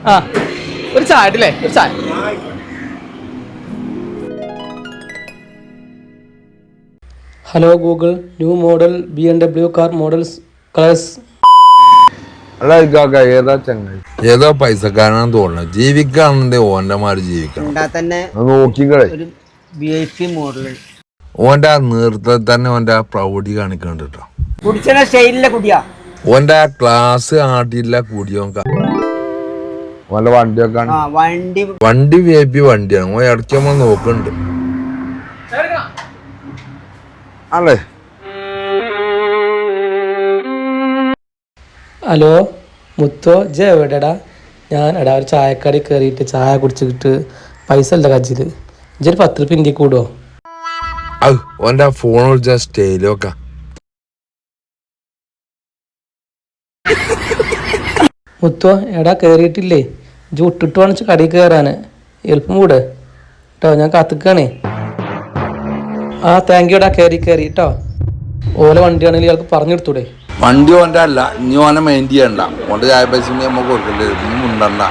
ആ ഒരു ചായ ഇട്ടില്ലേ ഒരു ചായ. Hello Google new model BMW car models colours. അല്ല ഏതാ ചങ്ങായി ഏതോ പൈസക്കാരനാന്ന് തോന്നുന്നു. ജീവിക്കാണെന്നുണ്ടെ ഓന്റെമാര് ജീവിക്കണം. നോക്കിക്കളെ ഓന്റെ ആ നീർത്തത്തിൽ തന്നെ ഓന്റെ ആ പ്രൗഢി കാണിക്കണ്ട് കേട്ടോ. ഓന്റെ ആ ക്ലാസ് ആട്ടില്ല കൂടിയോ ഓന്റെ വണ്ടിയൊക്കെ വണ്ടി VIP വണ്ടിയാണ്. ഓൻ ഇടയ്ക്ക് നമ്മൾ നോക്കണ്ട് അല്ലേ. ഹലോ മുത്തോ ജെ എവിടെടാ? ഞാൻ എടാ ഒരു ചായക്കട കയറിയിട്ട് ചായ കുടിച്ചിട്ട് പൈസ അല്ല കജ്ജിൽ. ഇജ്ജൊരു 10 റുപ്യ ഇന്ത്യ കൂടുമോ? ഓന്റെ ആ ഫോൺ വിളിച്ച സ്റ്റൈലൊക്കെ. മുത്തോ എടാ കയറിയിട്ടില്ലേ? ഇജ്ജ് വിട്ടിട്ട് വേണിച്ച് കടയിൽ കയറാൻ. എളുപ്പം കൂടെ കേട്ടോ, ഞാൻ കാത്തിക്കാണേ. ആ താങ്ക് യുടാ. കയറി കേട്ടോ. ഓല വണ്ടിയാണെങ്കിൽ ഇയാൾക്ക് പറഞ്ഞെടുത്തൂടെ? വണ്ടി ഓന്റെ അല്ല, ഇനി ഓനെ മെയിൻ ചെയ്യണ്ട. ഓന്റെ ചായ പൈസ നമുക്ക് കൊടുക്കണ്ടേ, നീ മുണ്ടണ്ട.